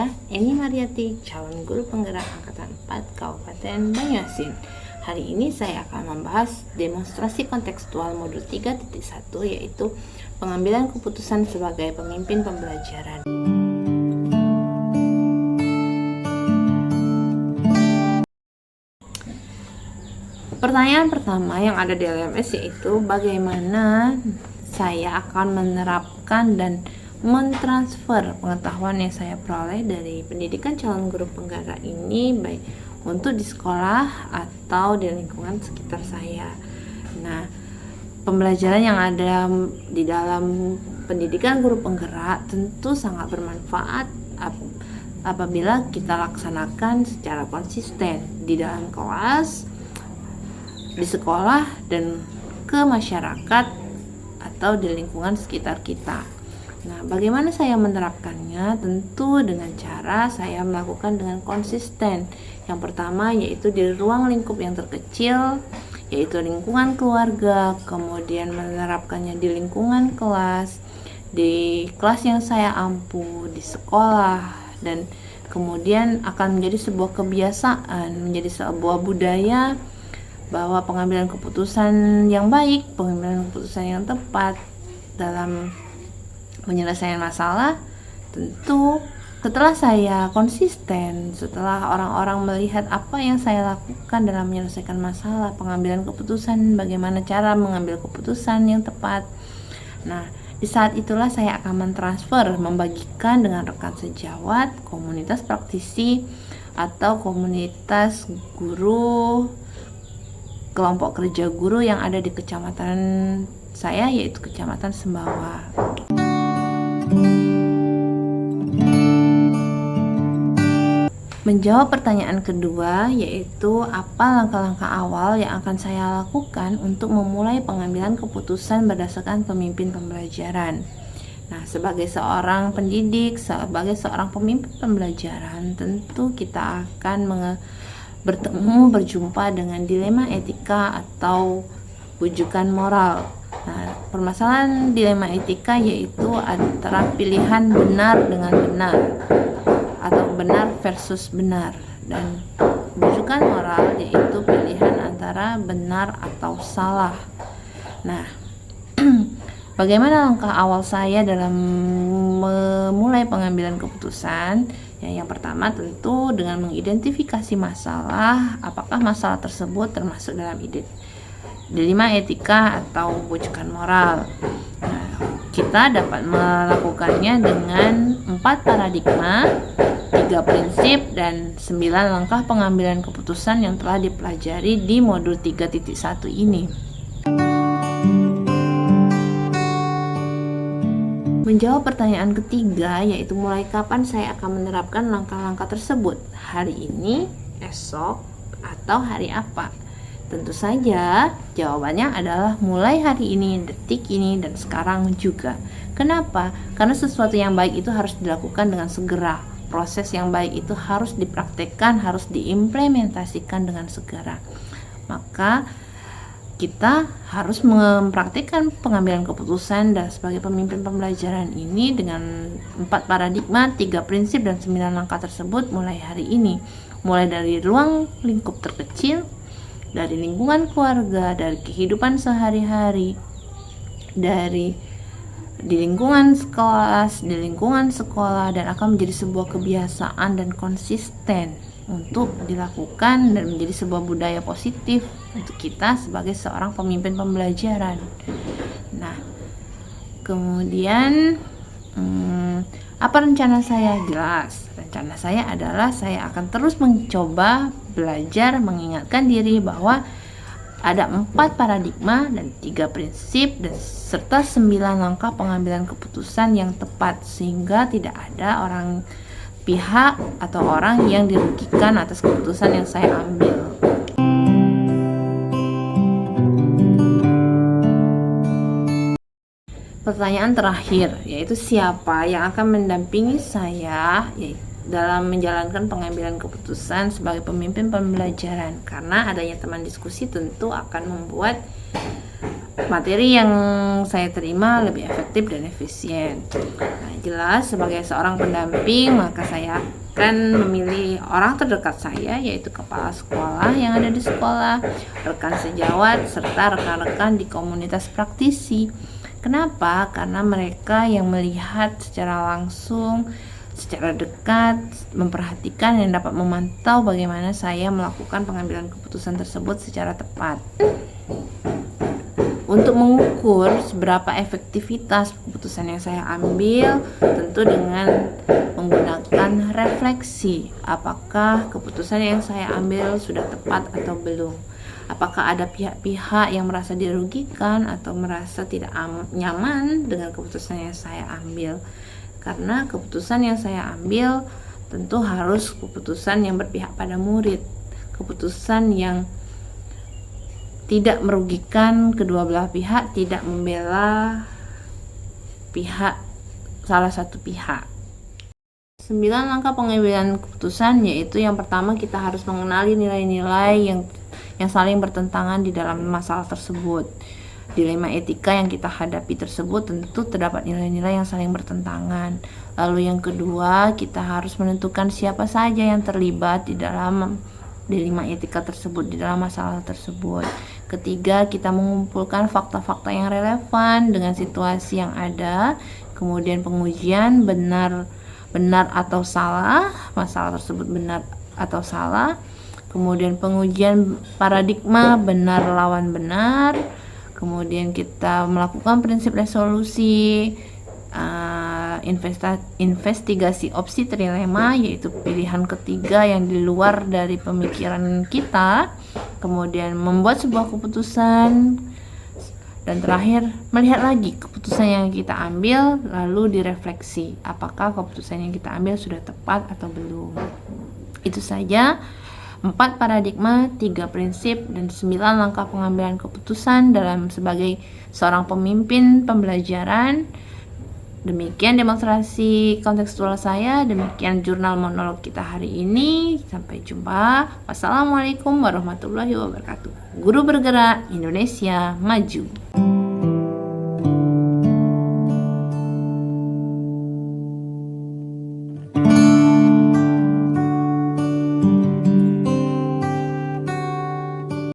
Saya Eni Mariati, calon guru penggerak angkatan 4 Kabupaten Banyuasin. Hari ini saya akan membahas demonstrasi kontekstual modul 3.1, yaitu pengambilan keputusan sebagai pemimpin pembelajaran. Pertanyaan pertama yang ada di LMS yaitu bagaimana saya akan menerapkan dan mentransfer pengetahuan yang saya peroleh dari pendidikan calon guru penggerak ini, baik untuk di sekolah atau di lingkungan sekitar saya. Nah, pembelajaran yang ada di dalam pendidikan guru penggerak tentu sangat bermanfaat apabila kita laksanakan secara konsisten di dalam kelas, di sekolah, dan ke masyarakat atau di lingkungan sekitar kita. Nah, bagaimana saya menerapkannya? Tentu dengan cara saya melakukan dengan konsisten. Yang pertama yaitu di ruang lingkup yang terkecil, yaitu lingkungan keluarga, kemudian menerapkannya di lingkungan kelas, di kelas yang saya ampu, di sekolah, dan kemudian akan menjadi sebuah kebiasaan, menjadi sebuah budaya bahwa pengambilan keputusan yang baik, pengambilan keputusan yang tepat dalam menyelesaikan masalah, tentu setelah saya konsisten, setelah orang-orang melihat apa yang saya lakukan dalam menyelesaikan masalah, pengambilan keputusan, bagaimana cara mengambil keputusan yang tepat. Nah, di saat itulah saya akan mentransfer, membagikan dengan rekan sejawat, komunitas praktisi, atau komunitas guru, kelompok kerja guru yang ada di kecamatan saya, yaitu Kecamatan Sembawa. Menjawab pertanyaan kedua, yaitu apa langkah-langkah awal yang akan saya lakukan untuk memulai pengambilan keputusan berdasarkan pemimpin pembelajaran. Nah, sebagai seorang pendidik, sebagai seorang pemimpin pembelajaran, tentu kita akan berjumpa dengan dilema etika atau bujukan moral. Nah, permasalahan dilema etika yaitu antara pilihan benar dengan benar atau benar versus benar, dan bujukan moral yaitu pilihan antara benar atau salah. Nah, bagaimana langkah awal saya dalam memulai pengambilan keputusan? Yang pertama tentu dengan mengidentifikasi masalah, apakah masalah tersebut termasuk dalam dilema etika atau bujukan moral. Nah, kita dapat melakukannya dengan 4 paradigma, 3 prinsip, dan 9 langkah pengambilan keputusan yang telah dipelajari di modul 3.1 ini. Menjawab pertanyaan ketiga, yaitu mulai kapan saya akan menerapkan langkah-langkah tersebut, hari ini, esok, atau hari apa? Tentu saja jawabannya adalah mulai hari ini, detik ini, dan sekarang juga. Kenapa? Karena sesuatu yang baik itu harus dilakukan dengan segera. Proses yang baik itu harus dipraktekkan, harus diimplementasikan dengan segera. Maka kita harus mempraktikkan pengambilan keputusan dan sebagai pemimpin pembelajaran ini dengan 4 paradigma, 3 prinsip, dan 9 langkah tersebut mulai hari ini. Mulai dari ruang lingkup terkecil, dari lingkungan keluarga, dari kehidupan sehari-hari, di lingkungan kelas, di lingkungan sekolah, dan akan menjadi sebuah kebiasaan dan konsisten untuk dilakukan dan menjadi sebuah budaya positif untuk kita sebagai seorang pemimpin pembelajaran. Nah, kemudian apa rencana saya? Jelas, rencana saya adalah saya akan terus mencoba belajar, mengingatkan diri bahwa ada 4 paradigma dan 3 prinsip dan serta 9 langkah pengambilan keputusan yang tepat, sehingga tidak ada pihak atau orang yang dirugikan atas keputusan yang saya ambil. Pertanyaan terakhir, yaitu siapa yang akan mendampingi saya dalam menjalankan pengambilan keputusan sebagai pemimpin pembelajaran. Karena adanya teman diskusi tentu akan membuat materi yang saya terima lebih efektif dan efisien. Nah, jelas sebagai seorang pendamping, maka saya akan memilih orang terdekat saya, yaitu kepala sekolah yang ada di sekolah, rekan sejawat, serta rekan-rekan di komunitas praktisi. Kenapa? Karena mereka yang melihat secara langsung, secara dekat, memperhatikan dan dapat memantau bagaimana saya melakukan pengambilan keputusan tersebut secara tepat. Untuk mengukur seberapa efektivitas keputusan yang saya ambil, tentu dengan menggunakan refleksi, apakah keputusan yang saya ambil sudah tepat atau belum. Apakah ada pihak-pihak yang merasa dirugikan atau merasa tidak nyaman dengan keputusan yang saya ambil. Karena keputusan yang saya ambil tentu harus keputusan yang berpihak pada murid, keputusan yang tidak merugikan kedua belah pihak, tidak membela pihak salah satu pihak. 9 langkah pengambilan keputusan, yaitu yang pertama kita harus mengenali nilai-nilai yang saling bertentangan di dalam masalah tersebut. Dilema etika yang kita hadapi tersebut tentu terdapat nilai-nilai yang saling bertentangan. Lalu yang kedua, kita harus menentukan siapa saja yang terlibat di dalam dilema etika tersebut, di dalam masalah tersebut. Ketiga, kita mengumpulkan fakta-fakta yang relevan dengan situasi yang ada. Kemudian pengujian benar atau salah, masalah tersebut benar atau salah. Kemudian pengujian paradigma benar lawan benar. Kemudian kita melakukan prinsip resolusi, investigasi opsi trilema, yaitu pilihan ketiga yang di luar dari pemikiran kita. Kemudian membuat sebuah keputusan, dan terakhir melihat lagi keputusan yang kita ambil, lalu direfleksi apakah keputusan yang kita ambil sudah tepat atau belum. Itu saja 4 paradigma, 3 prinsip, dan 9 langkah pengambilan keputusan dalam sebagai seorang pemimpin pembelajaran. Demikian demonstrasi kontekstual saya, demikian jurnal monolog kita hari ini. Sampai jumpa. Wassalamualaikum warahmatullahi wabarakatuh. Guru bergerak, Indonesia maju.